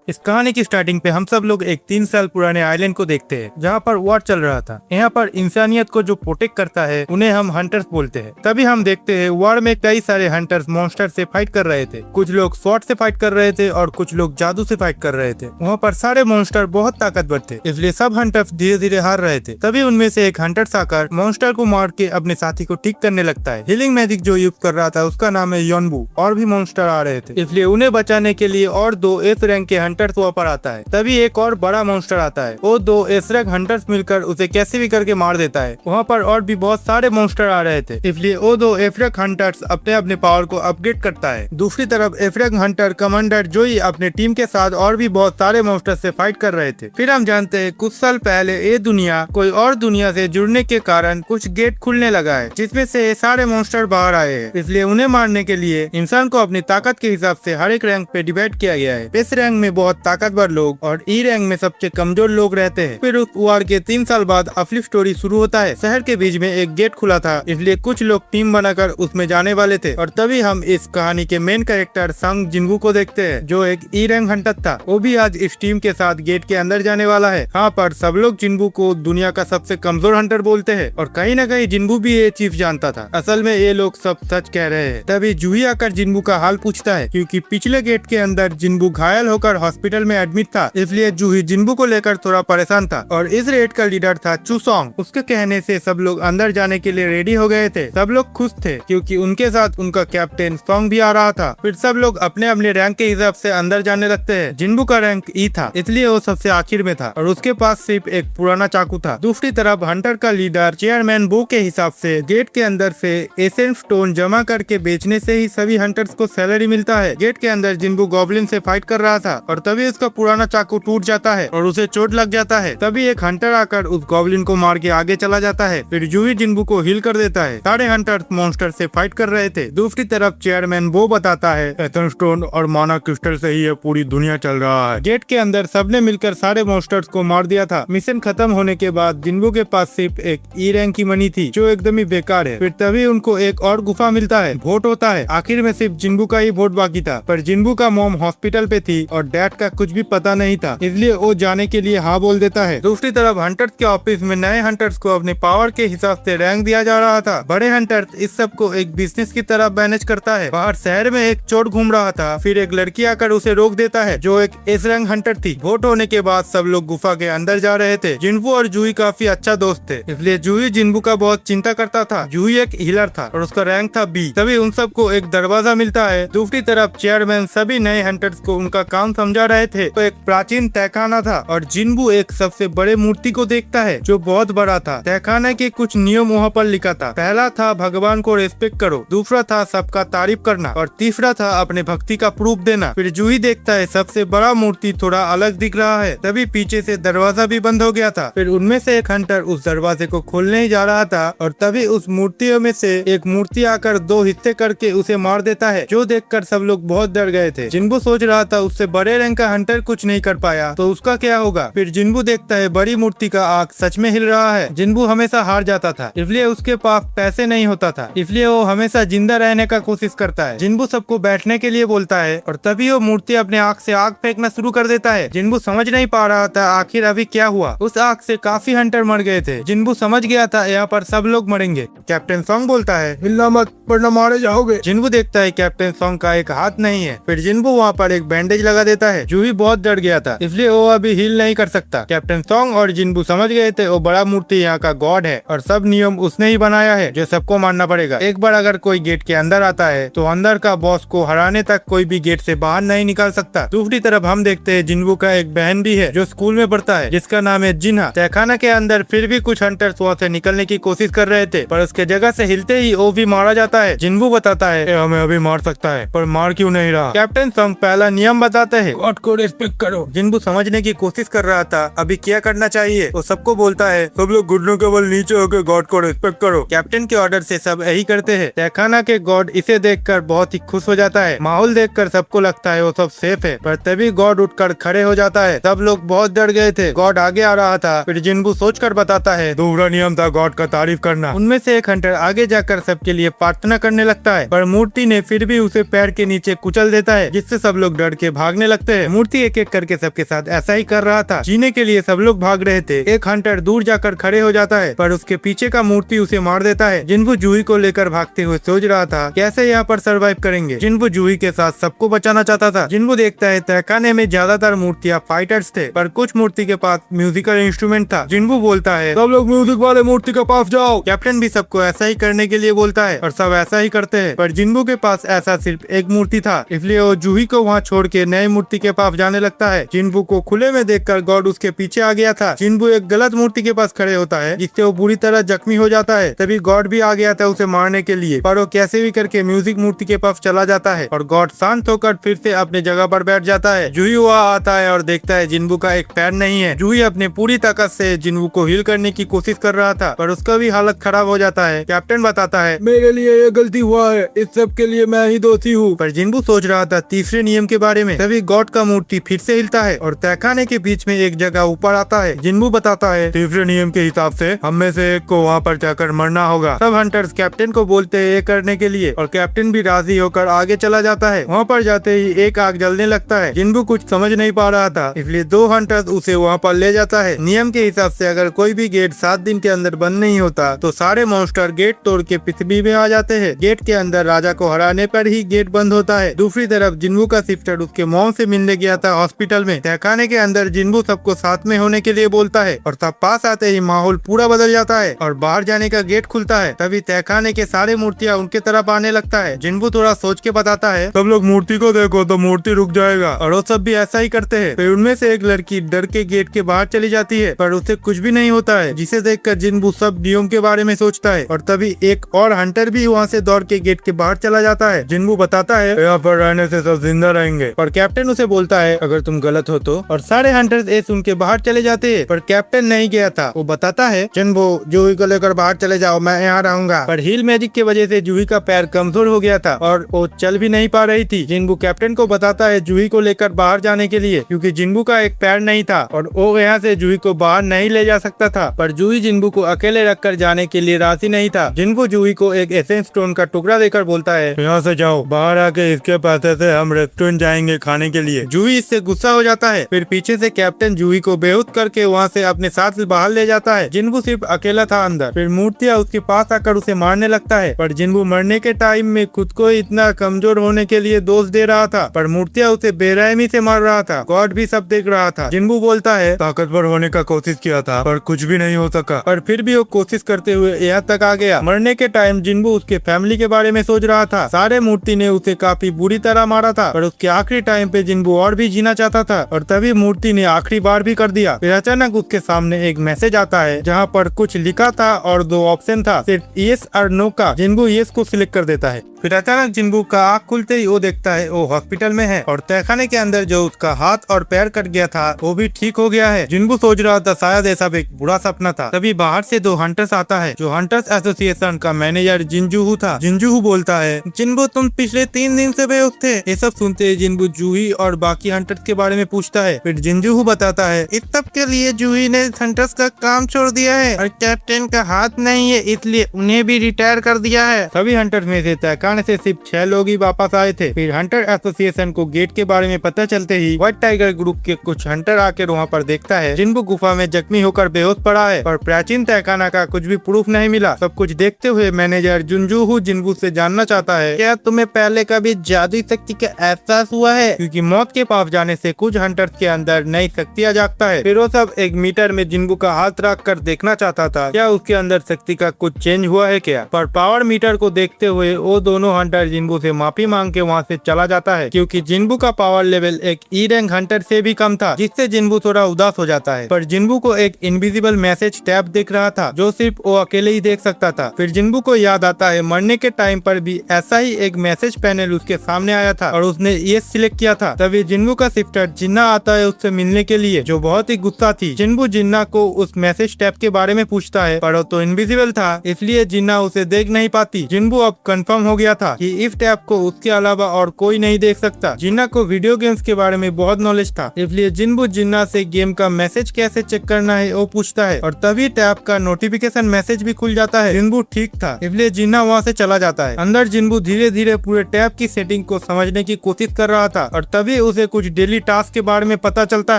इस कहानी की स्टार्टिंग पे हम सब लोग एक 3 साल पुराने आइलैंड को देखते हैं जहाँ पर वॉर चल रहा था। यहाँ पर इंसानियत को जो प्रोटेक्ट करता है उन्हें हम हंटर्स बोलते हैं। तभी हम देखते हैं वॉर में कई सारे हंटर्स मॉन्स्टर से फाइट कर रहे थे। कुछ लोग स्वॉर्ड से फाइट कर रहे थे और कुछ लोग जादू से फाइट कर रहे थे। वहाँ पर सारे मॉन्स्टर बहुत ताकतवर थे, इसलिए सब हंटर्स धीरे धीरे हार रहे थे। तभी उनमें से एक हंटर आकर मॉन्स्टर को मार के अपने साथी को ठीक करने लगता है। हीलिंग मैजिक जो यूज कर रहा था उसका नाम है योनबू। और भी मॉन्स्टर आ रहे थे, इसलिए उन्हें बचाने के लिए और 2 एस रैंक के हंटर्स वहाँ पर आता है। तभी एक और बड़ा मॉन्स्टर आता है। वो 2 एस रैंक हंटर्स मिलकर उसे कैसे भी करके मार देता है। वहाँ पर और भी बहुत सारे मॉन्स्टर आ रहे थे, इसलिए वो 2 एफ रैंक हंटर्स अपने अपने पावर को अपग्रेड करता है। दूसरी तरफ एफ रैंक हंटर कमांडर जोई अपने टीम के साथ और भी बहुत सारे मॉन्स्टर से फाइट कर रहे थे। फिर हम जानते हैं कुछ साल पहले ये दुनिया कोई और दुनिया से जुड़ने के कारण कुछ गेट खुलने लगा है, जिसमें से ये सारे मॉन्स्टर बाहर आए हैं। इसलिए उन्हें मारने के लिए इंसान को अपनी ताकत के हिसाब से हर एक रैंक पे डिवाइड किया गया है। इस रैंक में बहुत ताकतवर लोग और ई रैंक में सबसे कमजोर लोग रहते हैं। फिर उस वॉर के 3 साल बाद असली स्टोरी शुरू होता है। शहर के बीच में एक गेट खुला था, इसलिए कुछ लोग टीम बनाकर उसमें जाने वाले थे। और तभी हम इस कहानी के मेन कैरेक्टर संग जिनबू को देखते हैं, जो एक ई रैंक हंटर था। वो भी आज इस टीम के साथ गेट के अंदर जाने वाला है। हाँ, पर सब लोग जिनबू को दुनिया का सबसे कमजोर हंटर बोलते हैं और कहीं न कहीं जिनबू भी ये चीज जानता था। असल में ये लोग सब सच कह रहे हैं। तभी जूही आकर जिनबू का हाल पूछता है, क्योंकि पिछले गेट के अंदर जिनबू घायल होकर हॉस्पिटल में एडमिट था, इसलिए जूही जिनबू को लेकर थोड़ा परेशान था। और इस रेड का लीडर था चुसोंग। उसके कहने से सब लोग अंदर जाने के लिए रेडी हो गए थे। सब लोग खुश थे क्योंकि उनके साथ उनका कैप्टन सोंग भी आ रहा था। फिर सब लोग अपने अपने रैंक के हिसाब से अंदर जाने लगते हैं। जिनबू का रैंक ई था, इसलिए वो सबसे आखिर में था और उसके पास सिर्फ एक पुराना चाकू था। दूसरी तरफ हंटर का लीडर चेयरमैन बो के हिसाब से गेट के अंदर से एसेंस स्टोन जमा करके बेचने से ही सभी हंटर्स को सैलरी मिलता है। गेट के अंदर जिनबू गॉब्लिन से फाइट कर रहा था और तभी उसका पुराना चाकू टूट जाता है और उसे चोट लग जाता है। तभी एक हंटर आकर उस गॉब्लिन को मार के आगे चला जाता है। फिर जूही जिनबू को हील कर देता है। सारे हंटर्स मॉन्स्टर से फाइट कर रहे थे। दूसरी तरफ चेयरमैन वो बताता है, एसेंस स्टोन और माना क्रिस्टल से ही ये पूरी दुनिया चल रहा है। गेट के अंदर सबने मिलकर सारे मॉन्स्टर्स को मार दिया था। मिशन खत्म होने के बाद जिनबू के पास सिर्फ एक ई रैंक की मनी थी, जो एकदम ही बेकार है। फिर तभी उनको एक और गुफा मिलता है। वोट होता है। आखिर में सिर्फ जिनबू का ही वोट बाकी था, पर जिनबू का मॉम हॉस्पिटल पे थी और डैड का कुछ भी पता नहीं था, इसलिए वो जाने के लिए हाँ बोल देता है। दूसरी तरफ हंटर्स के ऑफिस में नए हंटर्स को अपने पावर के हिसाब से रैंक दिया जा रहा था। बड़े हंटर्स इस सब को एक बिजनेस की तरह मैनेज करता है। बाहर शहर में एक चोर घूम रहा था, फिर एक लड़की आकर उसे रोक देता है, जो एक एस रैंक हंटर थी। वोट होने के बाद सब लोग गुफा के अंदर जा रहे थे। जिनबू और जूही काफी अच्छा दोस्त थे, इसलिए जूही जिनबू का बहुत चिंता करता था। जूही एक हीलर था और उसका रैंक था बी। तभी उन सबको एक दरवाजा मिलता है। दूसरी तरफ चेयरमैन सभी नए हंटर्स को उनका काम समझा रहे थे। तो एक प्राचीन तहखाना था और जिनबू एक सबसे बड़े मूर्ति को देखता है, जो बहुत बड़ा था। तहखाने के कुछ नियम वहाँ पर लिखा था। पहला था भगवान को रेस्पेक्ट करो, दूसरा था सबका तारीफ करना और तीसरा था अपने भक्ति का प्रूफ देना। फिर जूही देखता है सबसे बड़ा मूर्ति थोड़ा अलग दिख रहा है। तभी पीछे से दरवाजा भी बंद हो गया था। फिर उनमें से एक हंटर उस दरवाजे को खोलने ही जा रहा था और तभी उस मूर्तियों में से एक मूर्ति आकर 2 हिस्से करके उसे मार देता है, जो देखकर सब लोग बहुत डर गए थे। जिनबू सोच रहा था उससे बड़े रैंक का हंटर कुछ नहीं कर पाया तो उसका क्या होगा। फिर जिनबू देखता है बड़ी मूर्ति का आंख सच में हिल रहा है। जिनबू हमेशा हार जाता था, इसलिए उसके पास पैसे नहीं होता था, इसलिए वो हमेशा जिंदा रहने का कोशिश करता है। जिनबू सबको बैठने के लिए बोलता है और तभी वो मूर्ति अपने आंख से आग फेंकना शुरू कर देता है। जिनबू समझ नहीं पा रहा था आखिर अभी क्या हुआ। उस आग से काफी हंटर मर गए थे। जिनबू समझ गया था यहाँ पर सब लोग मरेंगे। कैप्टन सोंग बोलता है, हिलना मत वरना मारे जाओगे। जिनबू देखता है कैप्टन सोंग का एक हाथ नहीं है। फिर जिनबू वहाँ पर एक बैंडेज लगा देता है। जूही बहुत डर गया था, इसलिए वो अभी हील नहीं कर सकता। कैप्टन सोंग और जिनबू समझ गए थे वो बड़ा मूर्ति यहाँ का गॉड है और सब नियम उसने ही बनाया है, जो सबको मानना पड़ेगा। एक बार अगर कोई गेट के अंदर आता है तो अंदर का बॉस को हराने तक कोई भी गेट से बाहर नहीं निकाल सकता। दूसरी तरफ हम देखते हैं जिनबू का एक बहन भी है, जो स्कूल में पढ़ता है, जिसका नाम है जिन्हा। तहखाना के अंदर फिर भी कुछ हंटर्स वहाँ से निकलने की कोशिश कर रहे थे, पर उसके जगह से हिलते ही वो भी मारा जाता है। जिनबू बताता है, हमें अभी मार सकता है, पर मार क्यों नहीं रहा। कैप्टन सोंग पहला नियम बताते हैं, गॉड को रेस्पेक्ट करो। जिनबू समझने की कोशिश कर रहा था अभी क्या करना चाहिए। वो सबको बोलता है, सब लोग घुटनों के बल नीचे होकर गॉड को रेस्पेक्ट करो। कैप्टन के ऑर्डर से सब यही करते हैं। तहखाना के गॉड इसे देखकर बहुत ही खुश हो जाता है। माहौल देखकर सबको लगता है वो सब सेफ है, पर तभी गॉड उठकर खड़े हो जाता है। सब लोग बहुत डर गए थे। गॉड आगे आ रहा था। फिर जिनबू सोचकर बताता है, दूसरा नियम था गॉड का तारीफ करना। उनमें से एक हंटर आगे जाकर सबके लिए प्रार्थना करने लगता है, पर मूर्ति ने फिर भी उसे पैर के नीचे कुचल देता है, जिससे सब लोग डर के भागने लगते हैं मूर्ति एक एक करके सबके साथ ऐसा ही कर रहा था। जीने के लिए सब लोग भाग रहे थे। एक हंटर दूर जाकर खड़े हो जाता है पर उसके पीछे का मूर्ति उसे मार देता है। जिन्बू जूही को लेकर भागते हुए सोच रहा था कैसे यहाँ पर सरवाइव करेंगे। जिन्बू जूही के साथ सबको बचाना चाहता था। जिन्बू देखता है तहखाने में ज्यादातर मूर्तियाँ फाइटर्स थे पर कुछ मूर्ति के पास म्यूजिकल इंस्ट्रूमेंट था। जिन्बू बोलता है सब लोग म्यूजिक वाले मूर्ति के पास जाओ। कैप्टन भी सबको ऐसा ही करने के लिए बोलता है और सब ऐसा ही करते हैं। पर जिन्बू के पास ऐसा सिर्फ एक मूर्ति था इसलिए वो जूही को वहाँ छोड़ के नई मूर्ति के पास जाने लगता है। जिन्बू को खुले में देखकर गॉड उसके पीछे आ गया था। जिन्बू एक गलत मूर्ति के पास खड़े होता है जिससे वो बुरी तरह जख्मी हो जाता है। तभी गॉड भी आ गया था उसे मारने के लिए पर वो कैसे भी करके म्यूजिक मूर्ति के पास चला जाता है और गॉड शांत होकर फिर से अपने जगह पर बैठ जाता है। जूही वहाँ आता है और देखता है जिन्बू का एक पैर नहीं है। जूही अपने पूरी ताकत से जिन्बू को हील करने की कोशिश कर रहा था पर उसका भी हालत खराब हो जाता है। कैप्टन बताता है मेरे लिए ये गलती हुआ है, इस सब के लिए मैं ही दोषी हूँ। पर जिन्बू सोच रहा था तीसरे नियम के बारे में। तभी गॉड का मूर्ति फिर से हिलता है और तहखाने के बीच में एक जगह ऊपर आता है। जिन्बू बताता है तीसरे नियम के हिसाब से हम में से एक को वहाँ पर जाकर मरना होगा। सब हंटर्स कैप्टन को बोलते हैं ये करने के लिए और कैप्टन भी राजी होकर आगे चला जाता है। वहाँ पर जाते ही एक आग जलने लगता है। जिन्बू कुछ समझ नहीं पा रहा था इसलिए दो हंटर्स उसे वहाँ पर ले जाता है। नियम के हिसाब से अगर कोई भी गेट 7 दिन के अंदर बंद नहीं होता तो सारे मॉन्स्टर गेट तोड़ के पृथ्वी में आ जाते हैं। गेट के अंदर राजा को हराने पर ही गेट बंद होता है। दूसरी तरफ जिन्बू का सिस्टर उसके मॉम से मिलने गया था हॉस्पिटल में। तहखाने के अंदर जिन्बू सबको साथ में होने के लिए बोलता है और तब पास आते ही माहौल पूरा बदल जाता है और बाहर जाने का गेट खुलता है। तभी तहखाने के सारे मूर्तियाँ उनके तरफ आने लगता है। जिन्बू थोड़ा सोच के बताता है सब लोग मूर्ति को देखो तो मूर्ति रुक जाएगा और वो सब भी ऐसा ही करते हैं। फिर उनमें से एक लड़की डर के गेट के बाहर चली जाती है पर उसे कुछ भी नहीं होता है जिसे देखकर जिन्बू सब नियम के बारे में सोचता है और तभी एक और हंटर भी वहाँ से दौड़ के गेट के बाहर चला जाता है। जिन्बू बताता है यहाँ पर रहने से सब जिंदा रहेंगे पर कैप्टन उसे बोलता है अगर तुम गलत हो तो और सारे हंटर्स ये सुन के बाहर चले जाते हैं पर कैप्टन नहीं गया था। वो बताता है जिन्बू जूही को लेकर बाहर चले जाओ मैं यहाँ रहूंगा। पर हील मैजिक की वजह से जूही का पैर कमजोर हो गया था और वो चल भी नहीं पा रही थी। जिन्बू कैप्टन को बताता है जूही को लेकर बाहर जाने के लिए क्योंकि जिन्बू का एक पैर नहीं था और वो यहाँ से जूही को बाहर नहीं ले जा सकता था। पर जूही जिन्बू को अकेले रखकर जाने के लिए राजी नहीं था। जिन्बू जूही को एक एसेंस स्टोन का टुकड़ा देकर बोलता है यहाँ से जाओ, बाहर आके इसके पैसे से हम रेस्टोरेंट जाएंगे खाने के लिए। जूही इससे गुस्सा हो जाता है। फिर पीछे से कैप्टन जूही को बेहोश करके वहाँ से अपने साथ बाहर ले जाता है। जिन्बू सिर्फ अकेला था अंदर। फिर मूर्तियाँ उसके पास आकर उसे मारने लगता है पर जिन्बू मरने के टाइम में खुद को इतना कमजोर होने के लिए दोष दे रहा था पर मूर्तियाँ उसे बेरहमी से मार रहा था। गॉड भी सब देख रहा था। जिन्बू बोलता है ताकतवर होने का कोशिश किया था पर कुछ भी नहीं हो सका पर फिर भी वो कोशिश करते हुए यहाँ तक आ गया। मरने के टाइम जिन्बू उसके फैमिली के बारे में सोच रहा था। सारे मूर्ति ने उसे काफी बुरी तरह मारा था पर उसके आखिरी टाइम पे जिन्बू और भी जीना चाहता था और तभी मूर्ति ने आखिरी बार भी कर दिया। फिर अचानक उसके सामने एक मैसेज आता है जहाँ पर कुछ लिखा था और 2 ऑप्शन था सिर्फ यस और नो का। जिन्बू यस को सिलेक्ट कर देता है। फिर अचानक जिन्बू का आँख खुलते ही वो देखता है वो हॉस्पिटल में है और तहखाने के अंदर जो उसका हाथ और पैर कट गया था वो भी ठीक हो गया है। जिन्बू सोच रहा था शायद ऐसा एक बुरा सपना था। तभी बाहर से 2 हंटर्स आता है जो हंटर्स एसोसिएशन का मैनेजर जिनजूहू था। जिनजूहू बोलता है जिन्बू तुम पिछले 3 दिन से बेहोश थे। ये सब सुनते ही जिन्बू जूही और बाकी हंटर्स के बारे में पूछता है। फिर जिनजूहू बताता है इस सब के लिए जूही ने हंटर्स का काम छोड़ दिया है और कैप्टन का हाथ नहीं है इसलिए उन्हें भी रिटायर कर दिया है। सभी हंटर्स में से तहखाने से सिर्फ 6 लोग ही वापस आए थे। फिर हंटर एसोसिएशन को गेट के बारे में पता चलते ही व्हाइट टाइगर ग्रुप के कुछ हंटर आकर वहाँ पर देखता है जिन्बू गुफा में जख्मी होकर बेहोश पड़ा है पर प्राचीन तहखाना का कुछ भी प्रूफ नहीं मिला। सब कुछ देखते हुए मैनेजर जिनजूहू जिन्बू से जानना चाहता है क्या तुम्हें पहले कभी जादुई शक्ति का एहसास हुआ है क्योंकि मौत के पास जाने से कुछ हंटर्स के अंदर नई शक्तियाँ जागता है। फिर वो सब एक मीटर में जिन्बू का हाथ रख कर देखना चाहता था क्या उसके अंदर शक्ति का कुछ चेंज हुआ है क्या। पर पावर मीटर को देखते हुए वो दोनों हंटर जिन्बू से माफी मांग के वहाँ से चला जाता है क्योंकि जिन्बू का पावर लेवल एक ई रैंक हंटर से भी कम था जिससे जिन्बू थोड़ा उदास हो जाता है। पर जिन्बू को एक इनविजिबल मैसेज टैब दिख रहा था जो सिर्फ वो अकेले ही देख सकता था। फिर जिन्बू को याद आता है मरने के टाइम पर भी ऐसा ही एक मैसेज पैनल उसके सामने आया था और उसने ये सिलेक्ट किया था। तभी जिन्बू का सिस्टर जिन्ना आता है उससे मिलने के लिए जो बहुत ही गुस्सा थी। जिन्बू जिन्ना को उस मैसेज टैब के बारे में पूछता है पर वो तो इनविजिबल था इसलिए जिन्ना उसे देख नहीं पाती। जिन्बू अब कंफर्म हो गया दिया था कि इस टैब को उसके अलावा और कोई नहीं देख सकता। जिन्ना को वीडियो गेम्स के बारे में बहुत नॉलेज था, इसलिए जिन्बू जिन्ना से गेम का मैसेज कैसे चेक करना है वो पूछता है और तभी टैब का नोटिफिकेशन मैसेज भी खुल जाता है। जिन्बू ठीक था, इसलिए जिन्ना वहाँ से चला जाता है। अंदर जिन्बू धीरे धीरे पूरे टैब की सेटिंग को समझने की कोशिश कर रहा था और तभी उसे कुछ डेली टास्क के बारे में पता चलता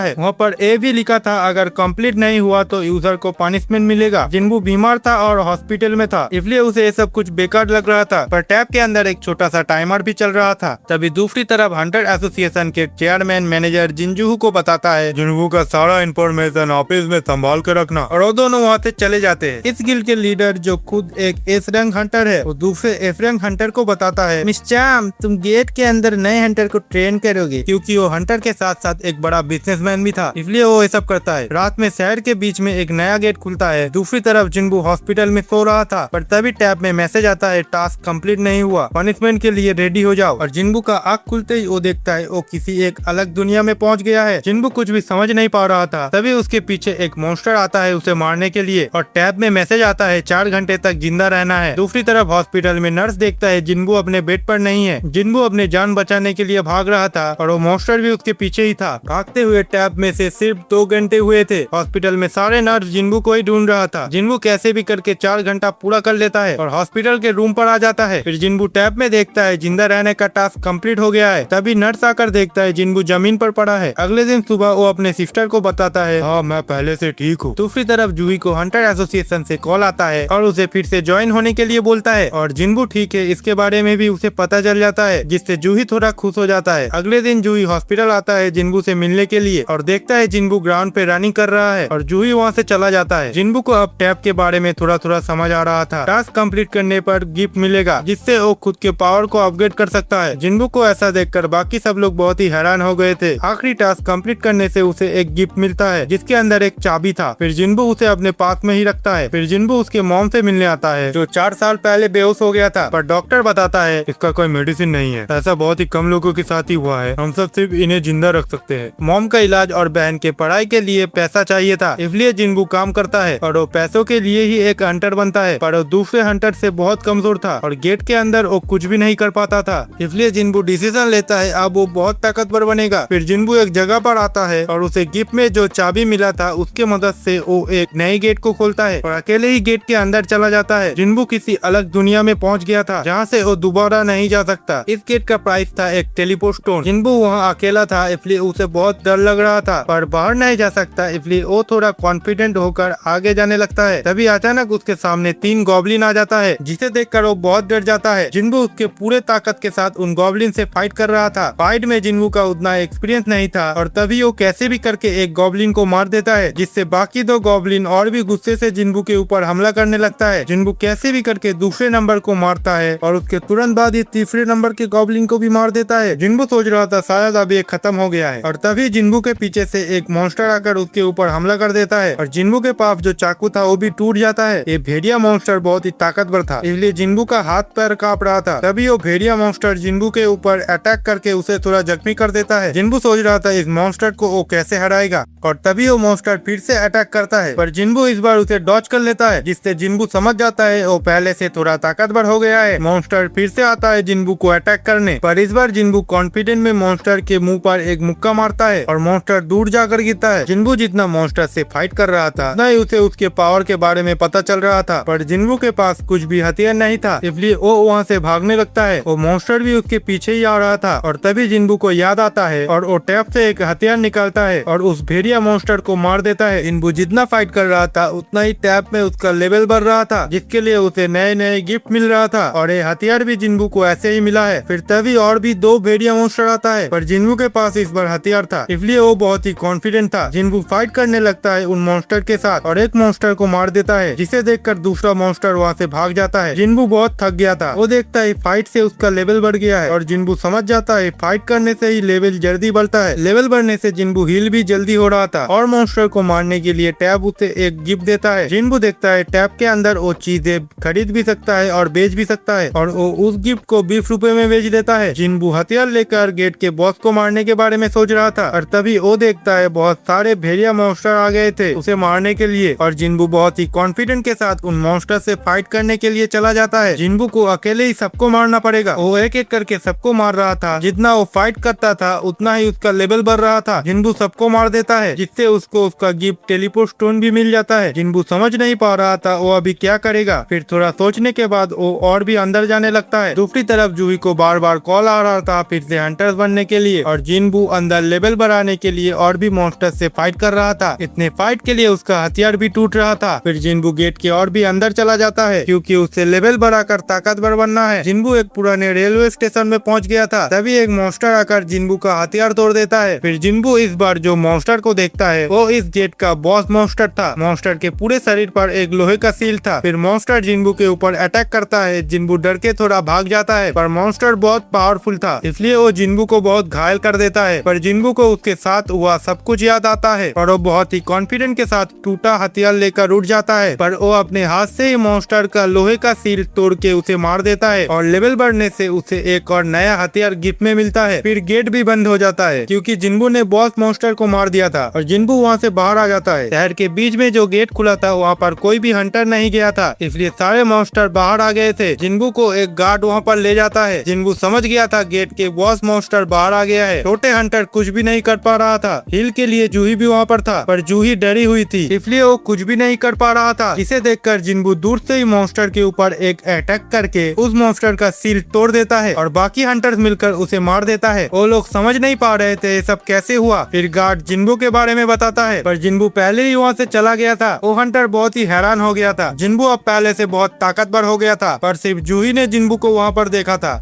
है। वहाँ पर ए भी लिखा था, अगर कंप्लीट नहीं हुआ तो यूजर को पनिशमेंट मिलेगा। जिन्बू बीमार था और हॉस्पिटल में था, इसलिए उसे ये सब कुछ बेकार लग रहा था, पर टैब के अंदर एक छोटा सा टाइमर भी चल रहा था। तभी दूसरी तरफ हंटर एसोसिएशन के चेयरमैन मैनेजर जिनजूहू को बताता है जिन्बू का सारा इंफॉर्मेशन ऑफिस में संभाल कर रखना, और वो दोनों वहाँ से चले जाते हैं। इस गिल्ड के लीडर जो खुद एक एस रैंक हंटर है, वो दूसरे एस रैंक हंटर को बताता है, मिस चाम तुम गेट के अंदर नए हंटर को ट्रेन करोगे, क्योंकि वो हंटर के साथ साथ एक बड़ा बिजनेसमैन भी था, इसलिए वो ये सब करता है। रात में शहर के बीच में एक नया गेट खुलता है। दूसरी तरफ जिन्बू हॉस्पिटल में सो रहा था, पर तभी टैब में मैसेज आता है, टास्क कंप्लीट नहीं हुआ, पनिशमेंट के लिए रेडी हो जाओ। और जिन्बू का आँख खुलते ही वो देखता है वो किसी एक अलग दुनिया में पहुंच गया है। जिन्बू कुछ भी समझ नहीं पा रहा था, तभी उसके पीछे एक मॉन्स्टर आता है उसे मारने के लिए, और टैब में मैसेज आता है 4 घंटे तक जिंदा रहना है। दूसरी तरफ हॉस्पिटल में नर्स देखता है जिन्बू अपने बेड पर नहीं है। जिन्बू अपने जान बचाने के लिए भाग रहा था और वो मॉन्स्टर भी उसके पीछे ही था। भागते हुए टैब में से सिर्फ 2 घंटे हुए थे। हॉस्पिटल में सारे नर्स जिन्बू को ही ढूंढ रहा था। जिन्बू कैसे भी करके 4 घंटा पूरा कर लेता है और हॉस्पिटल के रूम पर आ जाता है। फिर जिन्बू टैब में देखता है जिंदा रहने का टास्क कंप्लीट हो गया है। तभी नर्स आकर देखता है जिन्बू जमीन पर पड़ा है। अगले दिन सुबह वो अपने सिस्टर को बताता है, हाँ मैं पहले से ठीक हूँ। दूसरी तरफ जूही को हंटर एसोसिएशन से कॉल आता है और उसे फिर से ज्वाइन होने के लिए बोलता है, और जिन्बू ठीक है इसके बारे में भी उसे पता चल जाता है, जिससे जूही थोड़ा खुश हो जाता है। अगले दिन जूही हॉस्पिटल आता है जिन्बू से मिलने के लिए और देखता है जिन्बू ग्राउंड पे रनिंग कर रहा है, और जूही वहाँ से चला जाता है। जिन्बू को अब टैब के बारे में थोड़ा थोड़ा समझ आ रहा था। टास्क कंप्लीट करने पर गिफ्ट मिलेगा, जिससे वो खुद के पावर को अपग्रेड कर सकता है। जिन्बू को ऐसा देखकर बाकी सब लोग बहुत ही हैरान हो गए थे। आखिरी टास्क कंप्लीट करने से उसे एक गिफ्ट मिलता है, जिसके अंदर एक चाबी था। फिर जिन्बू उसे अपने पास में ही रखता है। फिर जिन्बू उसके मॉम से मिलने आता है, जो 4 साल पहले बेहोश हो गया था, पर डॉक्टर बताता है इसका कोई मेडिसिन नहीं है, ऐसा बहुत ही कम लोगों के साथ ही हुआ है, हम सब सिर्फ इन्हें जिंदा रख सकते हैं। मॉम का इलाज और बहन के पढ़ाई के लिए पैसा चाहिए था, इसलिए जिन्बू काम करता है और वो पैसों के लिए ही एक हंटर बनता है, पर वो दूसरे हंटर से बहुत कमजोर था और गेट के अंदर वो कुछ भी नहीं कर पाता था। इसलिए जिन्बू डिसीजन लेता है अब वो बहुत ताकतवर बनेगा। फिर जिन्बू एक जगह पर आता है और उसे गिफ्ट में जो चाबी मिला था उसके मदद से वो एक नई गेट को खोलता है और अकेले ही गेट के अंदर चला जाता है। जिन्बू किसी अलग दुनिया में पहुंच गया था, जहाँ से वो दोबारा नहीं जा सकता। इस गेट का प्राइस था एक टेलीपोर्ट स्टोन। जिन्बू वहाँ अकेला था, इसलिए उसे बहुत डर लग रहा था, पर बाहर नहीं जा सकता, इसलिए वो थोड़ा कॉन्फिडेंट होकर आगे जाने लगता है। तभी अचानक उसके सामने 3 गॉब्लिन आ जाता है, जिसे देखकर वो बहुत डर जाता है। जिन्बू उसके पूरे ताकत के साथ उन गॉब्लिन से फाइट कर रहा था। फाइट में जिन्बू का उतना एक्सपीरियंस नहीं था और तभी वो कैसे भी करके एक गॉब्लिन को मार देता है, जिससे बाकी 2 गॉब्लिन और भी गुस्से से जिन्बू के ऊपर हमला करने लगता है। जिन्बू कैसे भी करके दूसरे नंबर को मारता है और उसके तुरंत बाद ही तीसरे नंबर के गॉब्लिन को भी मार देता है। जिन्बू सोच रहा था शायद अब ये खत्म हो गया है, और तभी जिन्बू के पीछे से एक मॉन्स्टर आकर उसके ऊपर हमला कर देता है और जिन्बू के पास जो चाकू था वो भी टूट जाता है। ये भेड़िया मॉन्स्टर बहुत ही ताकतवर था, इसलिए जिन्बू का हाथ पैर कांप रहा था। तभी वो भेड़िया मॉन्स्टर जिन्बू के ऊपर अटैक करके उसे थोड़ा जख्मी कर देता है। जिन्बू सोच रहा था इस मॉन्स्टर को वो कैसे हराएगा, और तभी वो मॉन्स्टर फिर से अटैक करता है, पर जिन्बू इस बार उसे डॉज कर लेता है, जिससे जिन्बू समझ जाता है वो पहले से थोड़ा ताकतवर हो गया है। मॉन्स्टर फिर से आता है जिन्बू को अटैक करने, पर इस बार जिन्बू कॉन्फिडेंट में मॉन्स्टर के मुंह पर एक मुक्का मारता है और मॉन्स्टर दूर जाकर गिरता है। जिन्बू जितना मॉन्स्टर से फाइट कर रहा था, उतना ही उसे उसके पावर के बारे में पता चल रहा था, पर जिन्बू के पास कुछ भी हथियार नहीं था, इसलिए वो वहाँ से भागने लगता है। वो मॉन्स्टर भी उसके पीछे ही आ रहा था, और तभी जिन्बू को याद आता है और वो टैब से एक हथियार निकालता है और उस भेड़िया मॉन्स्टर को मार देता है। जिन्बू जितना फाइट कर रहा था उतना ही टैब में उसका लेवल बढ़ रहा था, जिसके लिए उसे नए नए गिफ्ट मिल रहा था, और ये हथियार भी जिन्बू को ऐसे ही मिला है। फिर तभी और भी 2 भेड़िया मॉन्स्टर आता है, पर जिन्बू के पास इस बार हथियार था, इसलिए वो बहुत ही कॉन्फिडेंट था। जिन्बू फाइट करने लगता है उन मॉन्स्टर के साथ और एक मॉन्स्टर को मार देता है, जिसे देखकर दूसरा मॉन्स्टर वहाँ से भाग जाता है। जिन्बू बहुत थक गया था, वो देखता है फाइट से उसका लेवल बढ़ गया है, और जिन्बू समझ जाता है फाइट करने से ही लेवल जल्दी बढ़ता है। लेवल बढ़ने से जिन्बू हील भी जल्दी हो रहा था, और मॉन्स्टर को मारने के लिए टैब उसे एक गिफ्ट देता है। जिन्बू देखता है टैब के अंदर वो चीजें खरीद भी सकता है और बेच भी सकता है, और वो उस गिफ्ट को 20 रुपए में बेच देता है। जिन्बू हथियार लेकर गेट के बॉस को मारने के बारे में सोच रहा था, और तभी वो देखता है बहुत सारे भेड़िया मॉन्स्टर आ गए थे उसे मारने के लिए, और जिन्बू बहुत ही कॉन्फिडेंट के साथ उन मॉन्स्टर से फाइट करने के लिए चला जाता है। जिन्बू को अकेले अकेले ही सबको मारना पड़ेगा। वो एक एक करके सबको मार रहा था। जितना वो फाइट करता था उतना ही उसका लेवल बढ़ रहा था। जिन्बू सबको मार देता है, जिससे उसको उसका गिफ्ट टेलीपोर्ट स्टोन भी मिल जाता है। जिन्बू समझ नहीं पा रहा था वो अभी क्या करेगा। फिर थोड़ा सोचने के बाद वो और भी अंदर जाने लगता है। दूसरी तरफ जूही को बार बार कॉल आ रहा था फिर से हंटर्स बनने के लिए, और जिन्बू अंदर लेवल बढ़ाने के लिए और भी मॉन्स्टर से फाइट कर रहा था। इतने फाइट के लिए उसका हथियार भी टूट रहा था। फिर जिन्बू गेट के और भी अंदर चला जाता है क्योंकि उसे लेवल बढ़ाकर ताकतवर बनना है। जिन्बू एक पुराने रेलवे स्टेशन में पहुंच गया था। तभी एक मॉन्स्टर आकर जिन्बू का हथियार तोड़ देता है। फिर जिन्बू इस बार जो मॉन्स्टर को देखता है वो इस गेट का बॉस मॉन्स्टर था। मॉन्स्टर के पूरे शरीर पर एक लोहे का सील था। फिर मॉन्स्टर जिन्बू के ऊपर अटैक करता है। जिन्बू डर के थोड़ा भाग जाता है, पर मॉन्स्टर बहुत पावरफुल था इसलिए वो जिन्बू को बहुत घायल कर देता है। पर जिन्बू को उसके साथ हुआ सब कुछ याद आता है और वो बहुत ही कॉन्फिडेंट के साथ टूटा हथियार लेकर उठ जाता है। पर वो अपने हाथ से ही मॉन्स्टर का लोहे का सील तोड़ के उसे मार देता है और लेवल बढ़ने से उसे एक और नया हथियार गिफ्ट में मिलता है। फिर गेट भी बंद हो जाता है क्योंकि जिन्बू ने बॉस मॉन्स्टर को मार दिया था और जिन्बू वहाँ से बाहर आ जाता है। शहर के बीच में जो गेट खुला था वहाँ पर कोई भी हंटर नहीं गया था, इसलिए सारे मॉन्स्टर बाहर आ गए थे। जिन्बू को एक गार्ड वहाँ पर ले जाता है। जिन्बू समझ गया था गेट के बॉस मॉन्स्टर बाहर आ गया है। छोटे हंटर कुछ भी नहीं कर पा रहा था। हिल के लिए जूही भी वहाँ पर था, पर जूही डरी हुई थी इसलिए वो कुछ भी नहीं कर पा रहा था। इसे देखकर जिन्बू दूर से ही मॉन्स्टर के ऊपर एक अटैक करके उस मॉन्स्टर का सील तोड़ देता है और बाकी हंटर्स मिलकर उसे मार देता है। वो लोग समझ नहीं पा रहे थे ये सब कैसे हुआ। फिर गार्ड जिन्बू के बारे में बताता है, पर जिन्बू पहले ही वहाँ से चला गया था। वो हंटर बहुत ही हैरान हो गया था। जिन्बू अब पहले से बहुत ताकतवर हो गया था, पर सिर्फ जूही ने जिन्बू को वहाँ पर देखा था।